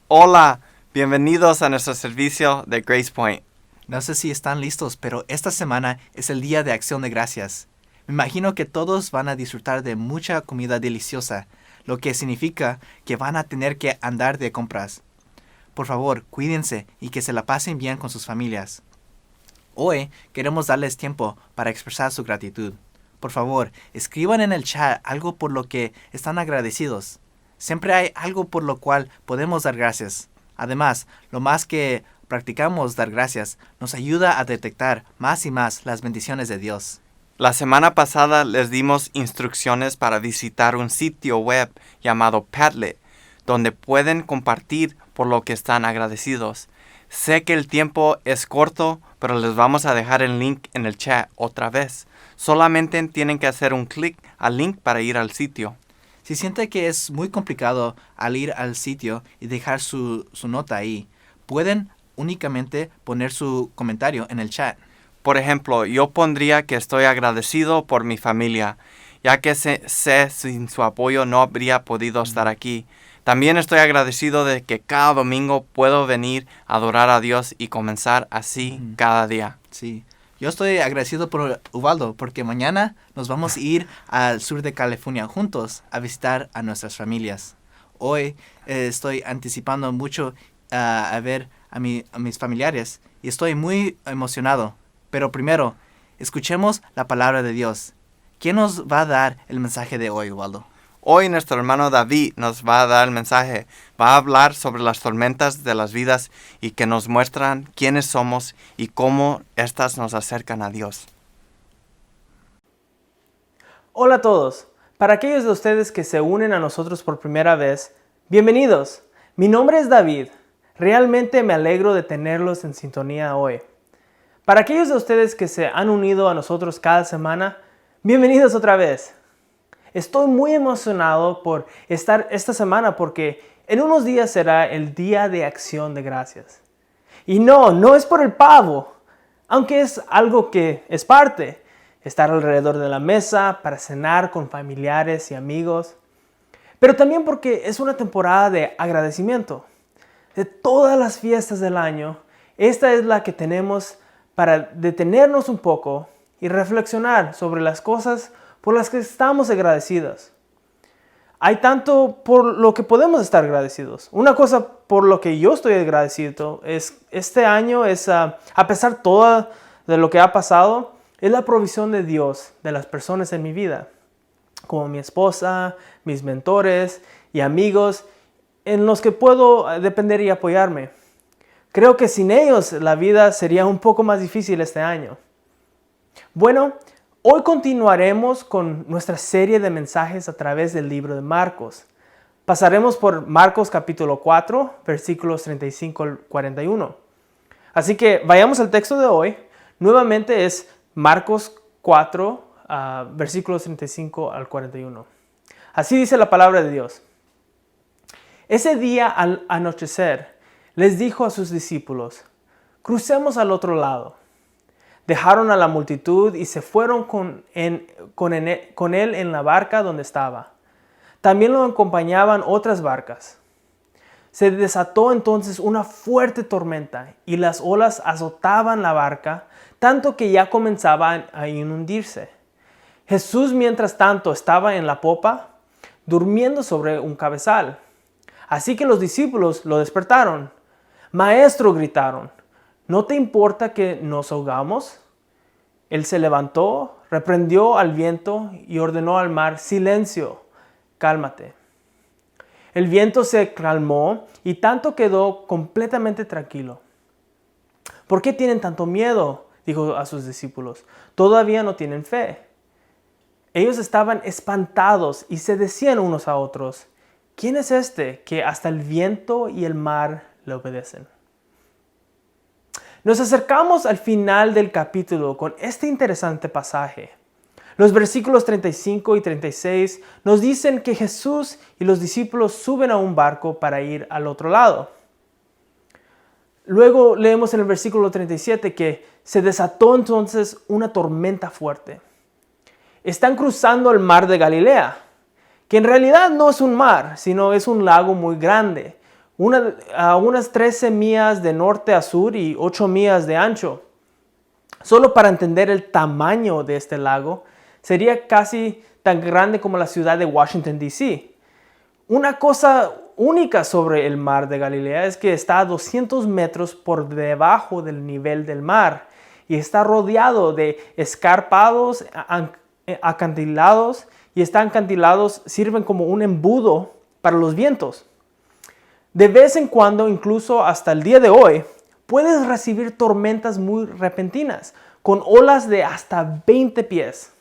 Hola, bienvenidos a nuestro servicio de Grace Point. No sé si están listos, pero esta semana es el Día de Acción de Gracias. Me imagino que todos van a disfrutar de mucha comida deliciosa, lo que significa que van a tener que andar de compras. Por favor, cuídense y que se la pasen bien con sus familias. Hoy queremos darles tiempo para expresar su gratitud. Por favor, escriban en el chat algo por lo que están agradecidos. Siempre hay algo por lo cual podemos dar gracias. Además, lo más que practicamos dar gracias nos ayuda a detectar más y más las bendiciones de Dios. La semana pasada les dimos instrucciones para visitar un sitio web llamado Padlet, donde pueden compartir por lo que están agradecidos. Sé que el tiempo es corto, pero les vamos a dejar el link en el chat otra vez. Solamente tienen que hacer un clic al link para ir al sitio. Si siente que es muy complicado al ir al sitio y dejar su nota ahí, pueden únicamente poner su comentario en el chat. Por ejemplo, yo pondría que estoy agradecido por mi familia, ya que sé sin su apoyo no habría podido estar aquí. También estoy agradecido de que cada domingo puedo venir a adorar a Dios y comenzar así cada día. Sí. Yo estoy agradecido por Ubaldo porque mañana nos vamos a ir al sur de California juntos a visitar a nuestras familias. Hoy estoy anticipando mucho a ver a mis familiares y estoy muy emocionado. Pero primero, escuchemos la palabra de Dios. ¿Quién nos va a dar el mensaje de hoy, Ubaldo? Hoy nuestro hermano David nos va a dar el mensaje. Va a hablar sobre las tormentas de las vidas y que nos muestran quiénes somos y cómo éstas nos acercan a Dios. Hola a todos. Para aquellos de ustedes que se unen a nosotros por primera vez, bienvenidos. Mi nombre es David. Realmente me alegro de tenerlos en sintonía hoy. Para aquellos de ustedes que se han unido a nosotros cada semana, bienvenidos otra vez. Estoy muy emocionado por estar esta semana porque en unos días será el Día de Acción de Gracias. Y no es por el pavo, aunque es algo que es parte. Estar alrededor de la mesa para cenar con familiares y amigos. Pero también porque es una temporada de agradecimiento. De todas las fiestas del año, esta es la que tenemos para detenernos un poco y reflexionar sobre las cosas por las que estamos agradecidos. Hay tanto por lo que podemos estar agradecidos. Una cosa por lo que yo estoy agradecido es este año, a pesar de todo de lo que ha pasado, es la provisión de Dios de las personas en mi vida, como mi esposa, mis mentores y amigos en los que puedo depender y apoyarme. Creo que sin ellos la vida sería un poco más difícil este año. Bueno, hoy continuaremos con nuestra serie de mensajes a través del libro de Marcos. Pasaremos por Marcos capítulo 4, versículos 35 al 41. Así que vayamos al texto de hoy. Nuevamente es Marcos 4, versículos 35 al 41. Así dice la palabra de Dios. Ese día al anochecer les dijo a sus discípulos, crucemos al otro lado. Dejaron a la multitud y se fueron con él en la barca donde estaba. También lo acompañaban otras barcas. Se desató entonces una fuerte tormenta y las olas azotaban la barca, tanto que ya comenzaban a hundirse. Jesús, mientras tanto, estaba en la popa, durmiendo sobre un cabezal. Así que los discípulos lo despertaron. Maestro, gritaron, ¿no te importa que nos ahogamos? Él se levantó, reprendió al viento y ordenó al mar, silencio, cálmate. El viento se calmó y tanto quedó completamente tranquilo. ¿Por qué tienen tanto miedo?, dijo a sus discípulos. ¿Todavía no tienen fe? Ellos estaban espantados y se decían unos a otros, ¿quién es este que hasta el viento y el mar le obedecen? Nos acercamos al final del capítulo con este interesante pasaje. Los versículos 35 y 36 nos dicen que Jesús y los discípulos suben a un barco para ir al otro lado. Luego leemos en el versículo 37 que se desató entonces una tormenta fuerte. Están cruzando el mar de Galilea, que en realidad no es un mar, sino es un lago muy grande, a unas 13 millas de norte a sur y 8 millas de ancho. Solo para entender el tamaño de este lago, sería casi tan grande como la ciudad de Washington, D.C. Una cosa única sobre el mar de Galilea es que está a 200 metros por debajo del nivel del mar y está rodeado de escarpados, acantilados, y estos acantilados sirven como un embudo para los vientos. De vez en cuando, incluso hasta el día de hoy, puedes recibir tormentas muy repentinas con olas de hasta 20 pies.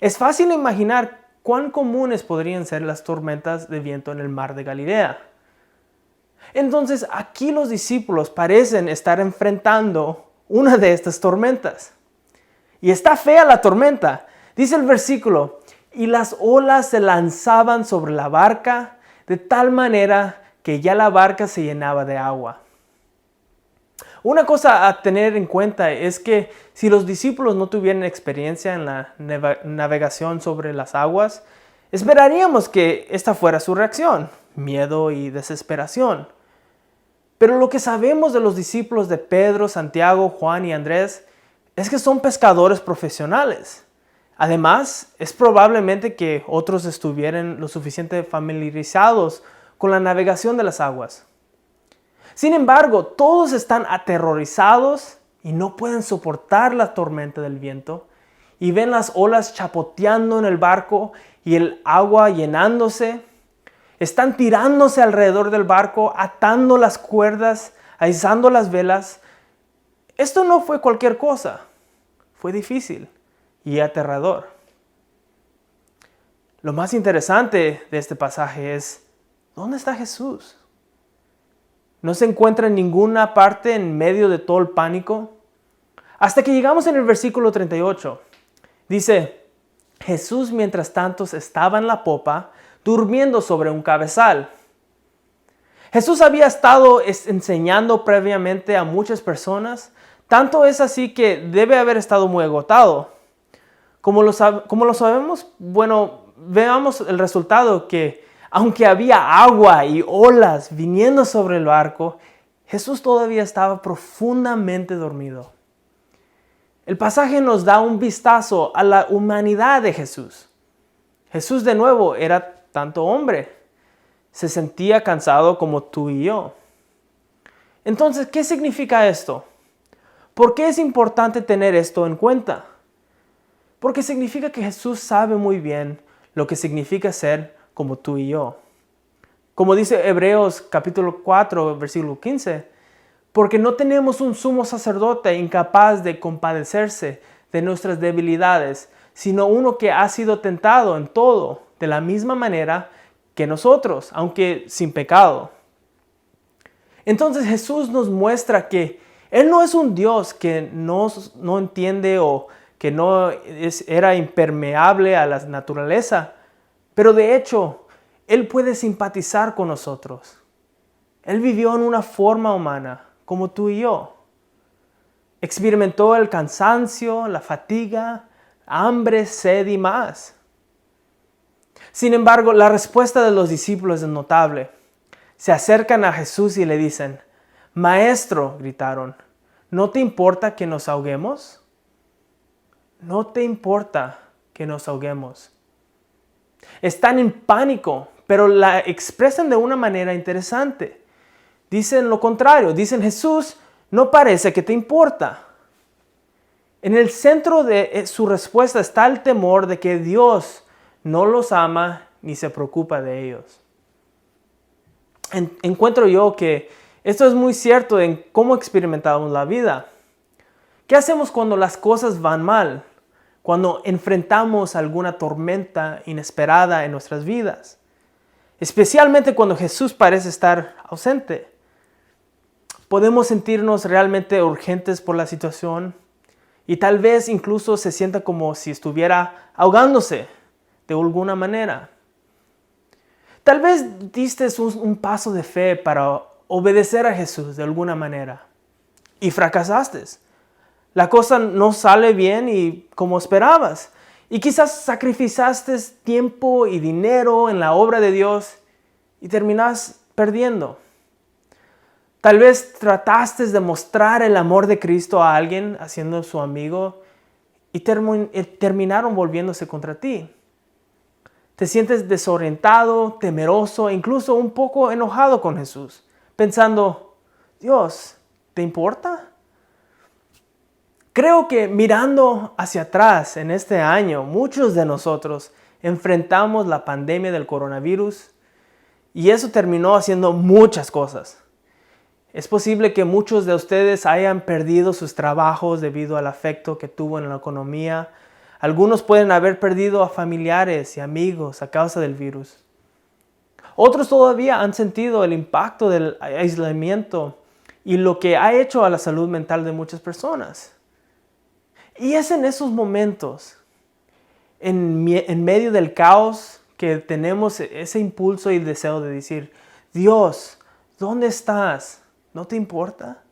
Es fácil imaginar cuán comunes podrían ser las tormentas de viento en el mar de Galilea. Entonces, aquí los discípulos parecen estar enfrentando una de estas tormentas. Y está fea la tormenta. Dice el versículo, y las olas se lanzaban sobre la barca de tal manera que ya la barca se llenaba de agua. Una cosa a tener en cuenta es que si los discípulos no tuvieran experiencia en la navegación sobre las aguas, esperaríamos que esta fuera su reacción, miedo y desesperación. Pero lo que sabemos de los discípulos de Pedro, Santiago, Juan y Andrés es que son pescadores profesionales. Además, es probablemente que otros estuvieran lo suficientemente familiarizados con la navegación de las aguas. Sin embargo, todos están aterrorizados y no pueden soportar la tormenta del viento y ven las olas chapoteando en el barco y el agua llenándose. Están tirándose alrededor del barco, atando las cuerdas, izando las velas. Esto no fue cualquier cosa. Fue difícil y aterrador. Lo más interesante de este pasaje es, ¿dónde está Jesús? No se encuentra en ninguna parte en medio de todo el pánico. Hasta que llegamos en el versículo 38. Dice, Jesús mientras tanto estaba en la popa, durmiendo sobre un cabezal. Jesús había estado enseñando previamente a muchas personas. Tanto es así que debe haber estado muy agotado. Como lo sabemos, bueno, veamos el resultado que aunque había agua y olas viniendo sobre el barco, Jesús todavía estaba profundamente dormido. El pasaje nos da un vistazo a la humanidad de Jesús. Jesús de nuevo era tanto hombre. Se sentía cansado como tú y yo. Entonces, ¿qué significa esto? ¿Por qué es importante tener esto en cuenta? Porque significa que Jesús sabe muy bien lo que significa ser como tú y yo. Como dice Hebreos capítulo 4, versículo 15, porque no tenemos un sumo sacerdote incapaz de compadecerse de nuestras debilidades, sino uno que ha sido tentado en todo, de la misma manera que nosotros, aunque sin pecado. Entonces Jesús nos muestra que Él no es un Dios que no entiende o que era impermeable a la naturaleza, pero de hecho, Él puede simpatizar con nosotros. Él vivió en una forma humana, como tú y yo. Experimentó el cansancio, la fatiga, hambre, sed y más. Sin embargo, la respuesta de los discípulos es notable. Se acercan a Jesús y le dicen, Maestro, gritaron, ¿no te importa que nos ahoguemos? No te importa que nos ahoguemos. Están en pánico, pero la expresan de una manera interesante. Dicen lo contrario, dicen Jesús, no parece que te importa. En el centro de su respuesta está el temor de que Dios no los ama ni se preocupa de ellos. Encuentro yo que esto es muy cierto en cómo experimentamos la vida. ¿Qué hacemos cuando las cosas van mal? Cuando enfrentamos alguna tormenta inesperada en nuestras vidas, especialmente cuando Jesús parece estar ausente. Podemos sentirnos realmente urgentes por la situación y tal vez incluso se sienta como si estuviera ahogándose de alguna manera. Tal vez diste un paso de fe para obedecer a Jesús de alguna manera y fracasaste. La cosa no sale bien y como esperabas. Y quizás sacrificaste tiempo y dinero en la obra de Dios y terminas perdiendo. Tal vez trataste de mostrar el amor de Cristo a alguien haciendo su amigo y terminaron volviéndose contra ti. Te sientes desorientado, temeroso e incluso un poco enojado con Jesús, pensando, Dios, ¿te importa? Creo que mirando hacia atrás en este año, muchos de nosotros enfrentamos la pandemia del coronavirus y eso terminó haciendo muchas cosas. Es posible que muchos de ustedes hayan perdido sus trabajos debido al efecto que tuvo en la economía. Algunos pueden haber perdido a familiares y amigos a causa del virus. Otros todavía han sentido el impacto del aislamiento y lo que ha hecho a la salud mental de muchas personas. Y es en esos momentos, en medio del caos, que tenemos ese impulso y deseo de decir, Dios, ¿dónde estás? ¿No te importa?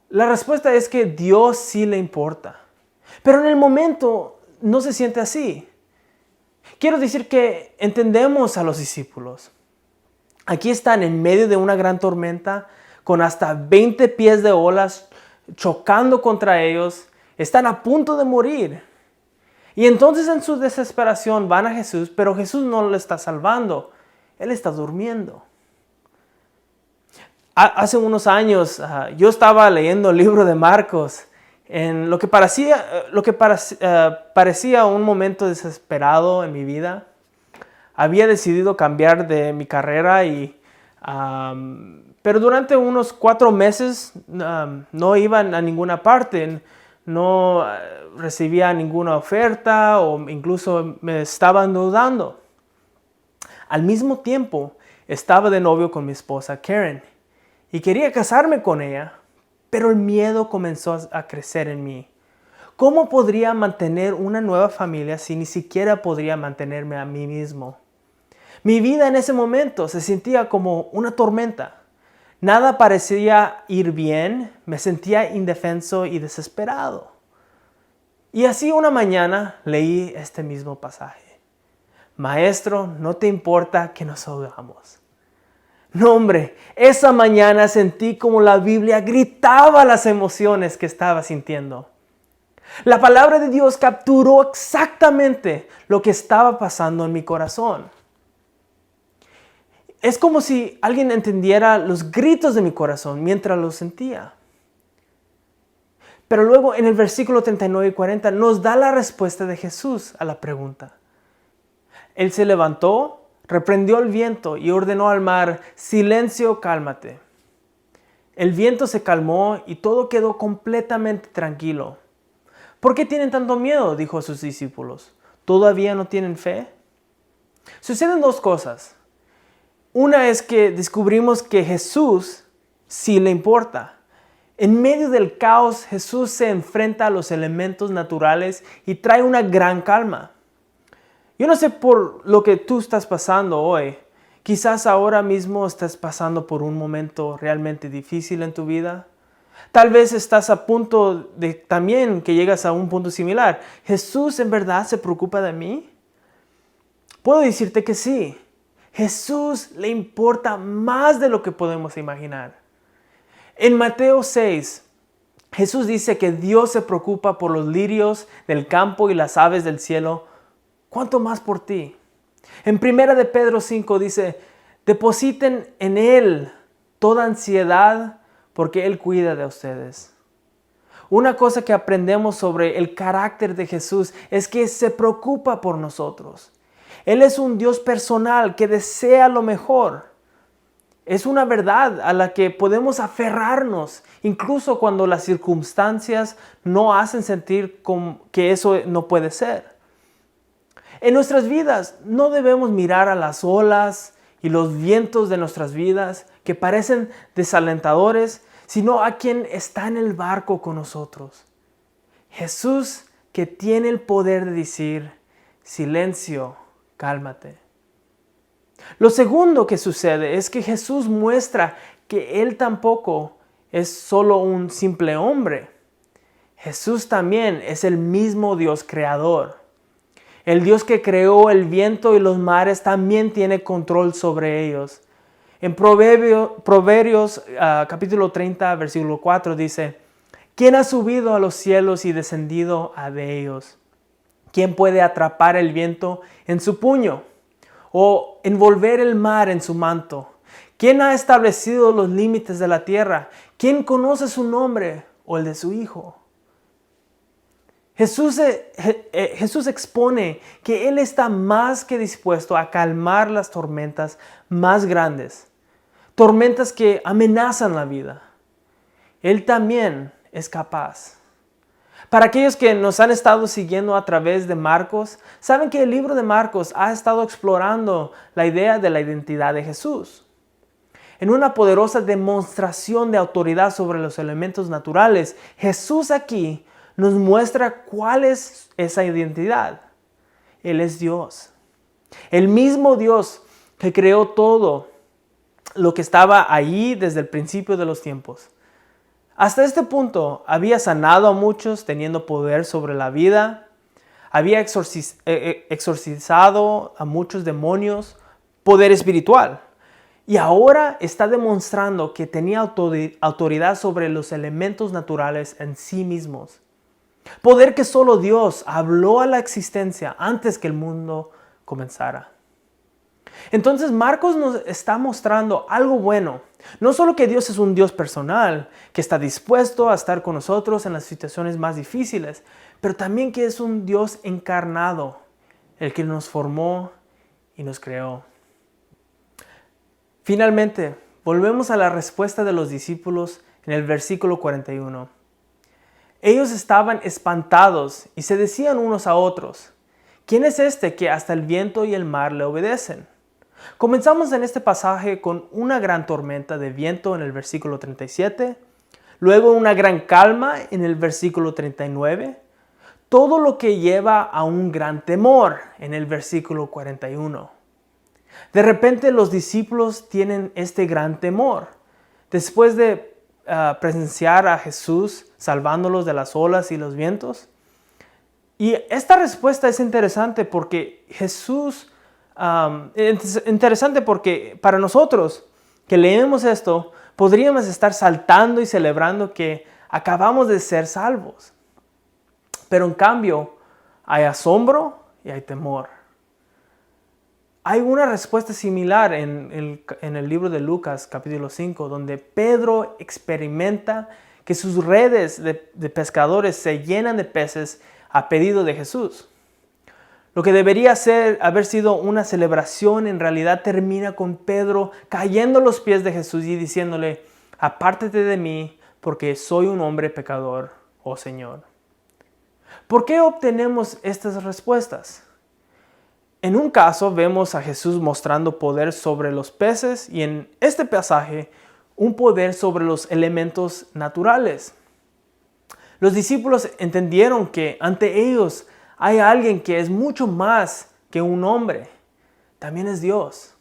La respuesta es que Dios sí le importa. Pero en el momento no se siente así. Quiero decir que entendemos a los discípulos. Aquí están en medio de una gran tormenta, con hasta 20 pies de olas chocando contra ellos. Están a punto de morir. Y entonces en su desesperación van a Jesús, pero Jesús no lo está salvando. Él está durmiendo. Hace unos años yo estaba leyendo el libro de Marcos en lo que parecía un momento desesperado en mi vida. Había decidido cambiar de mi carrera, pero durante unos 4 meses no iba a ninguna parte, no recibía ninguna oferta o incluso me estaba endeudando. Al mismo tiempo estaba de novio con mi esposa Karen y quería casarme con ella. Pero el miedo comenzó a crecer en mí. ¿Cómo podría mantener una nueva familia si ni siquiera podría mantenerme a mí mismo? Mi vida en ese momento se sentía como una tormenta. Nada parecía ir bien, me sentía indefenso y desesperado. Y así una mañana leí este mismo pasaje. Maestro, ¿no te importa que nos ahogamos? No, hombre, esa mañana sentí como la Biblia gritaba las emociones que estaba sintiendo. La palabra de Dios capturó exactamente lo que estaba pasando en mi corazón. Es como si alguien entendiera los gritos de mi corazón mientras los sentía. Pero luego en el versículo 39 y 40 nos da la respuesta de Jesús a la pregunta. Él se levantó, reprendió el viento y ordenó al mar, silencio, cálmate. El viento se calmó y todo quedó completamente tranquilo. ¿Por qué tienen tanto miedo?, dijo a sus discípulos. ¿Todavía no tienen fe? Suceden 2 cosas. Una es que descubrimos que Jesús sí le importa. En medio del caos, Jesús se enfrenta a los elementos naturales y trae una gran calma. Yo no sé por lo que tú estás pasando hoy. Quizás ahora mismo estás pasando por un momento realmente difícil en tu vida. Tal vez estás a punto de también que llegas a un punto similar. ¿Jesús en verdad se preocupa de mí? Puedo decirte que sí. Jesús le importa más de lo que podemos imaginar. En Mateo 6, Jesús dice que Dios se preocupa por los lirios del campo y las aves del cielo. ¿Cuánto más por ti? En 1 de Pedro 5 dice, depositen en Él toda ansiedad porque Él cuida de ustedes. Una cosa que aprendemos sobre el carácter de Jesús es que se preocupa por nosotros. Él es un Dios personal que desea lo mejor. Es una verdad a la que podemos aferrarnos, incluso cuando las circunstancias no hacen sentir que eso no puede ser. En nuestras vidas no debemos mirar a las olas y los vientos de nuestras vidas que parecen desalentadores, sino a quien está en el barco con nosotros. Jesús, que tiene el poder de decir, silencio, cálmate. Lo segundo que sucede es que Jesús muestra que Él tampoco es solo un simple hombre. Jesús también es el mismo Dios creador. El Dios que creó el viento y los mares también tiene control sobre ellos. En Proverbios capítulo 30, versículo 4 dice, ¿quién ha subido a los cielos y descendido a de ellos? ¿Quién puede atrapar el viento en su puño o envolver el mar en su manto? ¿Quién ha establecido los límites de la tierra? ¿Quién conoce su nombre o el de su hijo? Jesús expone que Él está más que dispuesto a calmar las tormentas más grandes, tormentas que amenazan la vida. Él también es capaz. Para aquellos que nos han estado siguiendo a través de Marcos, saben que el libro de Marcos ha estado explorando la idea de la identidad de Jesús. En una poderosa demostración de autoridad sobre los elementos naturales, Jesús aquí nos muestra cuál es esa identidad. Él es Dios. El mismo Dios que creó todo lo que estaba ahí desde el principio de los tiempos. Hasta este punto había sanado a muchos teniendo poder sobre la vida, había exorcizado a muchos demonios, poder espiritual. Y ahora está demostrando que tenía autoridad sobre los elementos naturales en sí mismos. Poder que solo Dios habló a la existencia antes que el mundo comenzara. Entonces Marcos nos está mostrando algo bueno. No solo que Dios es un Dios personal, que está dispuesto a estar con nosotros en las situaciones más difíciles, pero también que es un Dios encarnado, el que nos formó y nos creó. Finalmente, volvemos a la respuesta de los discípulos en el versículo 41. Ellos estaban espantados y se decían unos a otros, ¿quién es este que hasta el viento y el mar le obedecen? Comenzamos en este pasaje con una gran tormenta de viento en el versículo 37, luego una gran calma en el versículo 39, todo lo que lleva a un gran temor en el versículo 41. De repente los discípulos tienen este gran temor. Después de presenciar a Jesús salvándolos de las olas y los vientos. Y esta respuesta es interesante porque para nosotros que leemos esto, podríamos estar saltando y celebrando que acabamos de ser salvos. Pero en cambio, hay asombro y hay temor. Hay una respuesta similar en el libro de Lucas, capítulo 5, donde Pedro experimenta que sus redes de pescadores se llenan de peces a pedido de Jesús. Lo que debería haber sido una celebración, en realidad termina con Pedro cayendo a los pies de Jesús y diciéndole, apártate de mí, porque soy un hombre pecador, oh Señor. ¿Por qué obtenemos estas respuestas? En un caso vemos a Jesús mostrando poder sobre los peces y en este pasaje un poder sobre los elementos naturales. Los discípulos entendieron que ante ellos hay alguien que es mucho más que un hombre. También es Dios.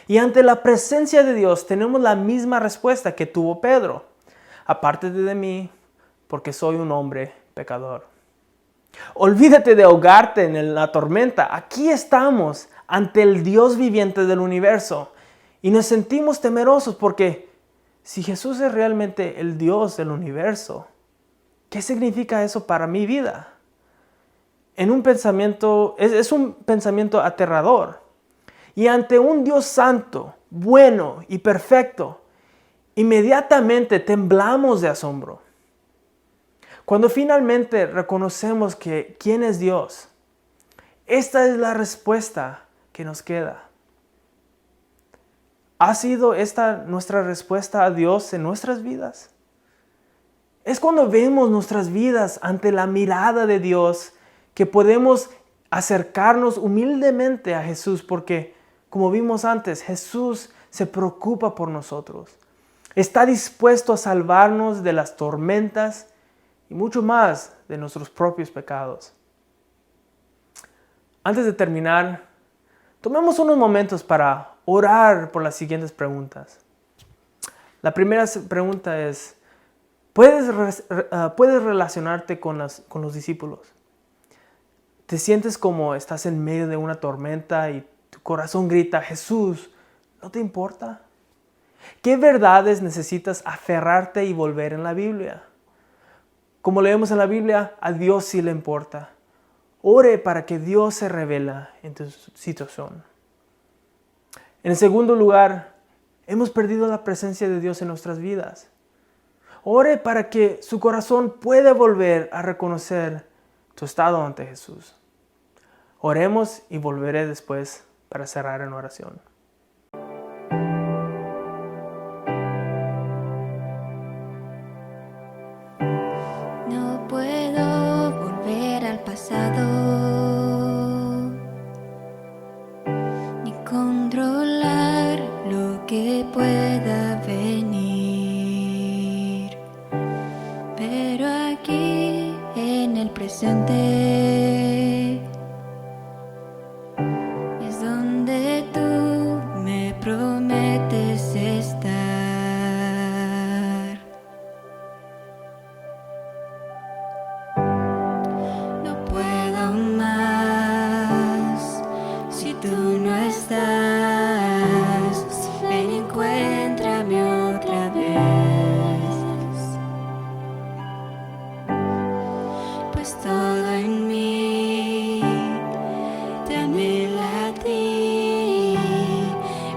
Y ante la presencia de Dios tenemos la misma respuesta que tuvo Pedro. Apártate de mí, porque soy un hombre pecador. Olvídate de ahogarte en la tormenta. Aquí estamos ante el Dios viviente del universo. Y nos sentimos temerosos porque si Jesús es realmente el Dios del universo, ¿qué significa eso para mi vida? Es un pensamiento aterrador. Y ante un Dios santo, bueno y perfecto, inmediatamente temblamos de asombro. Cuando finalmente reconocemos que quién es Dios, esta es la respuesta que nos queda. ¿Ha sido esta nuestra respuesta a Dios en nuestras vidas? Es cuando vemos nuestras vidas ante la mirada de Dios que podemos acercarnos humildemente a Jesús porque, como vimos antes, Jesús se preocupa por nosotros. Está dispuesto a salvarnos de las tormentas y mucho más de nuestros propios pecados. Antes de terminar, tomemos unos momentos para orar por las siguientes preguntas. La primera pregunta es, ¿puedes relacionarte con los discípulos? ¿Te sientes como estás en medio de una tormenta y tu corazón grita, Jesús, ¿no te importa? ¿Qué verdades necesitas aferrarte y volver en la Biblia? Como leemos en la Biblia, a Dios sí le importa. Ore para que Dios se revela en tu situación. En segundo lugar, hemos perdido la presencia de Dios en nuestras vidas. Ore para que su corazón pueda volver a reconocer tu estado ante Jesús. Oremos y volveré después para cerrar en oración. No puedo volver al pasado, ni controlar lo que pueda venir. Pero aquí en el presente es donde tú me prometes estar. No puedo más si tú no estás. Ven y encuéntrame otra vez. Pues todo en mí te anhela a ti.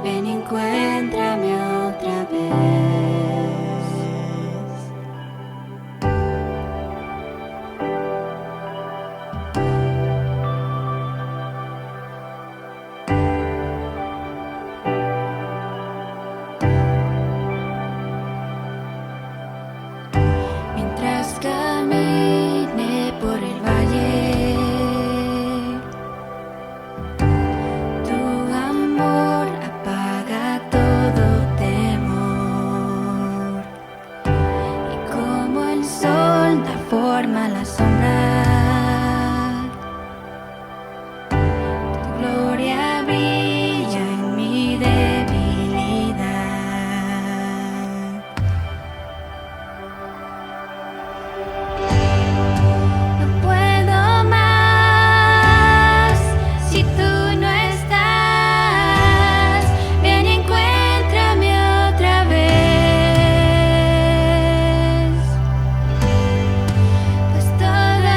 Ven y encuéntrame otra vez. Mientras camine por el valle, tu amor apaga todo temor. Y como el sol da forma a la sombra, tu gloria brilla en mi debilidad. No puedo más si tú no estás. Ven y encuéntrame otra vez. Pues todo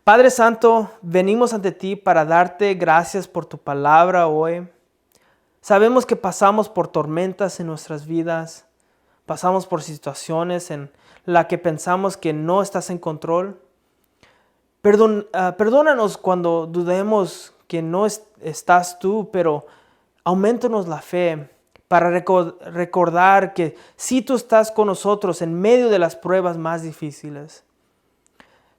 Padre Santo, venimos ante ti para darte gracias por tu palabra hoy. Sabemos que pasamos por tormentas en nuestras vidas, pasamos por situaciones en las que pensamos que no estás en control. Perdónanos cuando dudemos que no estás tú, pero aumentanos la fe para recordar que sí tú estás con nosotros en medio de las pruebas más difíciles.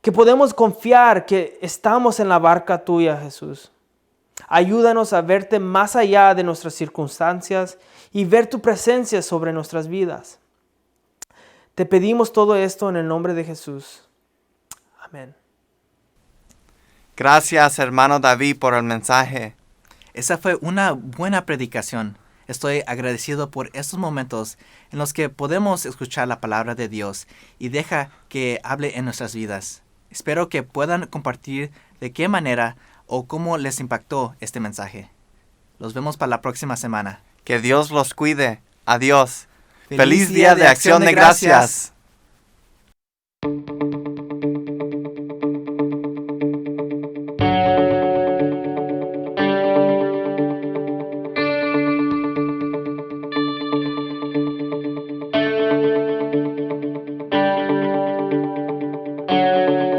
Que podemos confiar que estamos en la barca tuya, Jesús. Ayúdanos a verte más allá de nuestras circunstancias y ver tu presencia sobre nuestras vidas. Te pedimos todo esto en el nombre de Jesús. Amén. Gracias, hermano David, por el mensaje. Esa fue una buena predicación. Estoy agradecido por estos momentos en los que podemos escuchar la palabra de Dios y deja que hable en nuestras vidas. Espero que puedan compartir de qué manera o cómo les impactó este mensaje. Los vemos para la próxima semana. Que Dios los cuide. Adiós. Feliz día de Acción de Gracias.